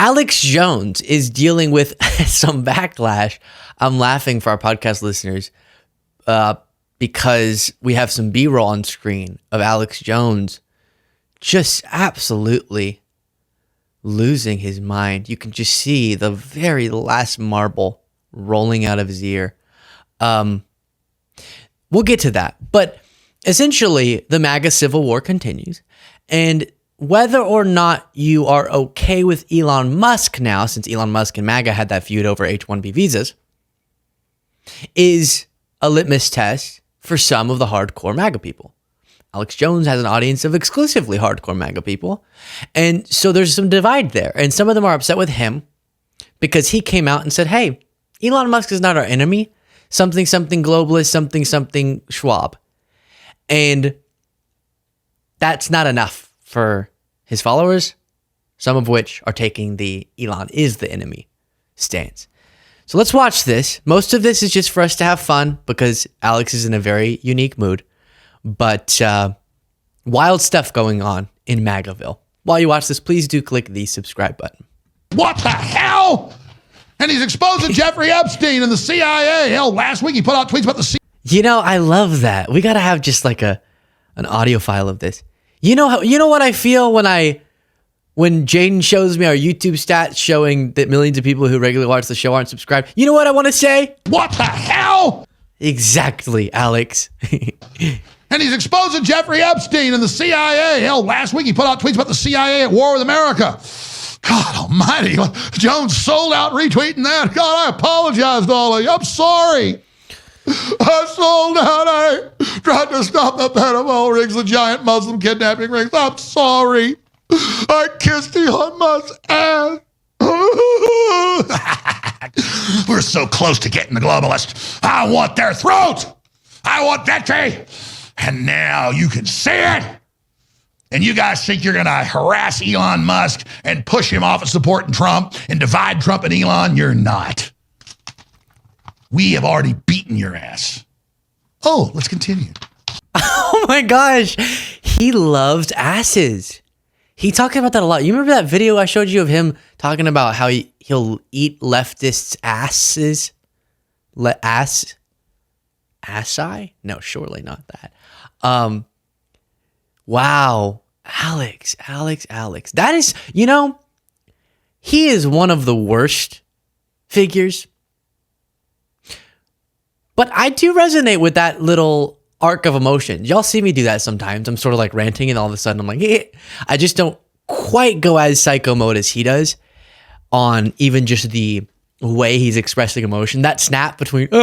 Alex Jones is dealing with some backlash. I'm laughing for our podcast listeners because we have some B-roll on screen of Alex Jones just absolutely losing his mind. You can just see the very last marble rolling out of his ear. We'll get to that. But essentially, the MAGA civil war continues. And whether or not you are okay with Elon Musk now, since Elon Musk and MAGA had that feud over H-1B visas, is a litmus test for some of the hardcore MAGA people. Alex Jones has an audience of exclusively hardcore MAGA people. And so there's some divide there. And some of them are upset with him because he came out and said, hey, Elon Musk is not our enemy. Something, something globalist, something, something Schwab. And that's not enough for his followers, some of which are taking the Elon is the enemy stance. So let's watch this. Most of this is just for us to have fun because Alex is in a very unique mood. But wild stuff going on in MAGAville. While you watch this, please do click the subscribe button. What the hell? And he's exposing Jeffrey Epstein and the CIA. Hell, last week he put out tweets about the CIA. You know, I love that. We got to have just like an audio file of this. You know what I feel when Jaden shows me our YouTube stats showing that millions of people who regularly watch the show aren't subscribed. You know what I want to say? What the hell? Exactly, Alex. And he's exposing Jeffrey Epstein and the CIA. Hell, last week he put out tweets about the CIA at war with America. God almighty. Jones sold out retweeting that. God, I apologize to all of you. I'm sorry. I sold out. I tried to stop the pedophile rings, the giant Muslim kidnapping rings. I'm sorry. I kissed Elon Musk's ass. We're so close to getting the globalists. I want their throat. I want victory. And now you can see it. And you guys think you're going to harass Elon Musk and push him off of supporting Trump and divide Trump and Elon? You're not. We have already beaten your ass. Oh, let's continue. Oh my gosh. He loves asses. He talked about that a lot. You remember that video I showed you of him talking about how he'll eat leftists' asses? Assi? No, surely not that. Wow. Alex. That is, he is one of the worst figures. But I do resonate with that little arc of emotion. Y'all see me do that sometimes. I'm sort of like ranting and all of a sudden I'm like, eh. I just don't quite go as psycho mode as he does on even just the way he's expressing emotion. That snap between, the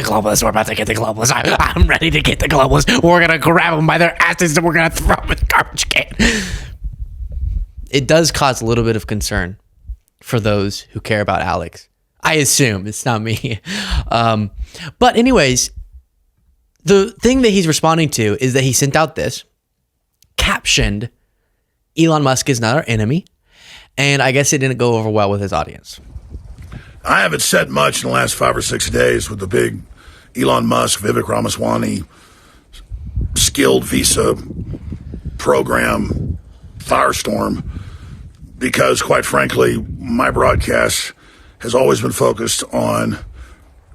globalists, we're about to get the globalists. I'm ready to get the globalists. We're going to grab them by their asses and we're going to throw them in the garbage can. It does cause a little bit of concern for those who care about Alex. I assume it's not me. But anyways, the thing that he's responding to is that he sent out this captioned, Elon Musk is not our enemy. And I guess it didn't go over well with his audience. I haven't said much in the last 5 or 6 days with the big Elon Musk, Vivek Ramaswamy, skilled visa program, firestorm, because quite frankly, my broadcast has always been focused on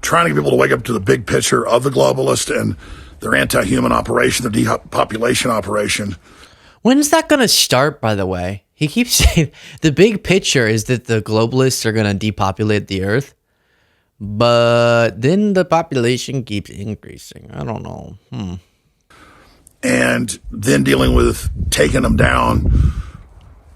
trying to get people to wake up to the big picture of the globalist and their anti-human operation, their depopulation operation. When's that going to start, by the way? He keeps saying the big picture is that the globalists are going to depopulate the earth, but then the population keeps increasing. I don't know. And then dealing with taking them down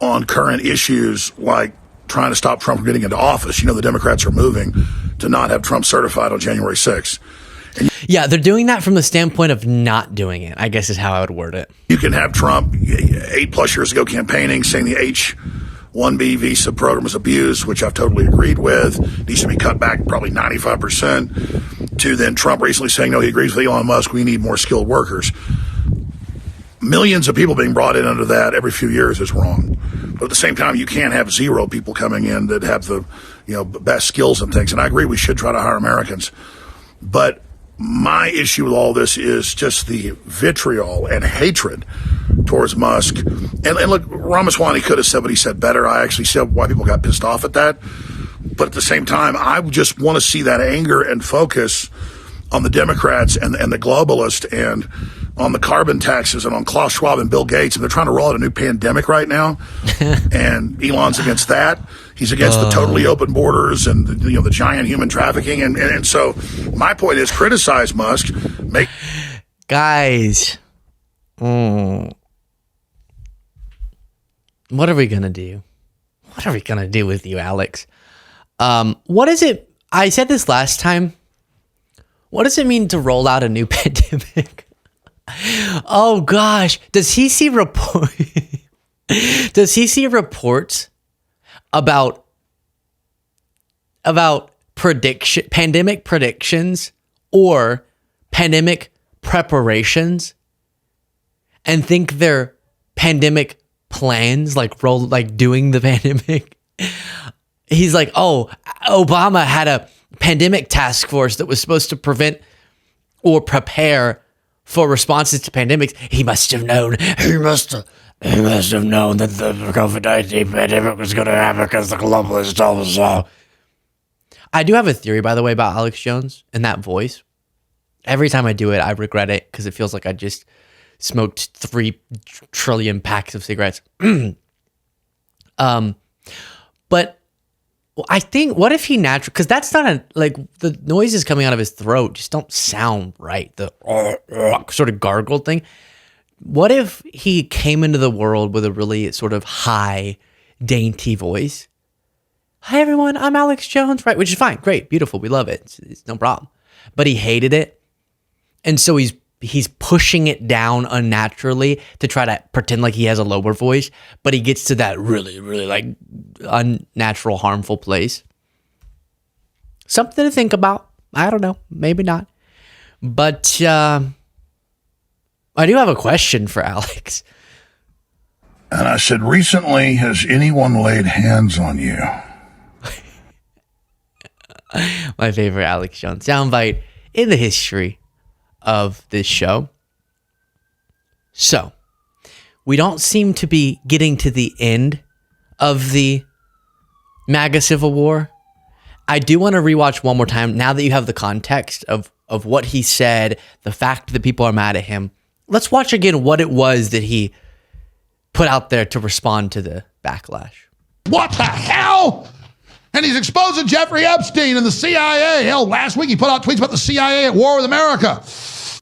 on current issues like trying to stop Trump from getting into office. The Democrats are moving to not have Trump certified on January 6th. Yeah, they're doing that from the standpoint of not doing it, I guess is how I would word it. You can have Trump 8+ years ago campaigning, saying the H-1B visa program was abused, which I've totally agreed with. Needs to be cut back probably 95%. To then Trump recently saying, no, he agrees with Elon Musk, we need more skilled workers. Millions of people being brought in under that every few years is wrong. But at the same time, you can't have zero people coming in that have the best skills and things. And I agree we should try to hire Americans. But my issue with all this is just the vitriol and hatred towards Musk. And look, Ramaswamy could have said what he said better. I actually see why people got pissed off at that. But at the same time, I just want to see that anger and focus on the Democrats and the globalists and on the carbon taxes and on Klaus Schwab and Bill Gates. And they're trying to roll out a new pandemic right now. And Elon's against that. He's against the totally open borders and the giant human trafficking. And so my point is, criticize Musk. Guys, what are we going to do? What are we going to do with you, Alex? What is it? I said this last time. What does it mean to roll out a new pandemic? Oh gosh, does he see reports about pandemic predictions or pandemic preparations and think they're pandemic plans, like doing the pandemic? He's like, oh, Obama had a pandemic task force that was supposed to prevent or prepare for responses to pandemics. He must have known. He must have known that the COVID-19 pandemic was going to happen because the globalists told us so. I do have a theory, by the way, about Alex Jones and that voice. Every time I do it, I regret it because it feels like I just smoked 3 trillion packs of cigarettes. But I think, what if he because that's not the noises coming out of his throat just don't sound right. The sort of gargled thing. What if he came into the world with a really sort of high, dainty voice? Hi everyone, I'm Alex Jones, right? Which is fine, great, beautiful, we love it. It's no problem. But he hated it. And so he's pushing it down unnaturally to try to pretend like he has a lower voice, but he gets to that really, really like unnatural, harmful place. Something to think about. I don't know. Maybe not. But I do have a question for Alex. And I said, recently, has anyone laid hands on you? My favorite Alex Jones soundbite in the history of this show. So, we don't seem to be getting to the end of the MAGA Civil War. I do want to rewatch one more time now that you have the context of what he said, the fact that people are mad at him. Let's watch again what it was that he put out there to respond to the backlash. What the hell? And he's exposing Jeffrey Epstein and the CIA. Hell, last week he put out tweets about the CIA at war with America.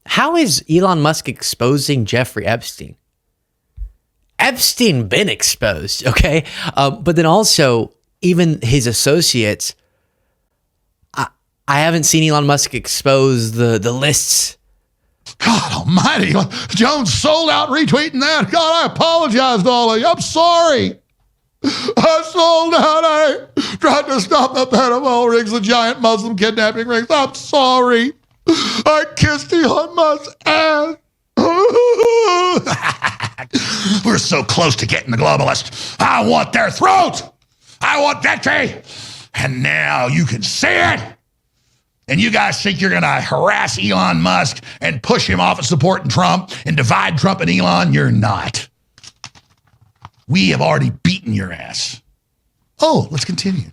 How is Elon Musk exposing Jeffrey Epstein? Epstein been exposed, okay? But then also, even his associates, I haven't seen Elon Musk expose the lists. God almighty. Jones sold out retweeting that. God, I apologize to all of you. I'm sorry. I sold out. I tried to stop the pedophile rings, the giant Muslim kidnapping rings. I'm sorry. I kissed Elon Musk's ass. We're so close to getting the globalists. I want their throat. I want victory. And now you can see it. And you guys think you're going to harass Elon Musk and push him off of supporting Trump and divide Trump and Elon? You're not. We have already beaten your ass. Oh, let's continue.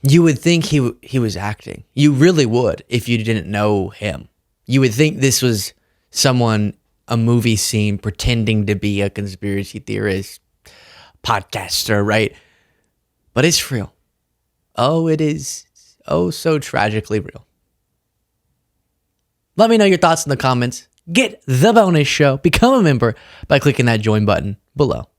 You would think he was acting. You really would if you didn't know him. You would think this was someone, a movie scene, pretending to be a conspiracy theorist, podcaster, right? But it's real. Oh, it is so tragically real. Let me know your thoughts in the comments. Get the bonus show. Become a member by clicking that join button below.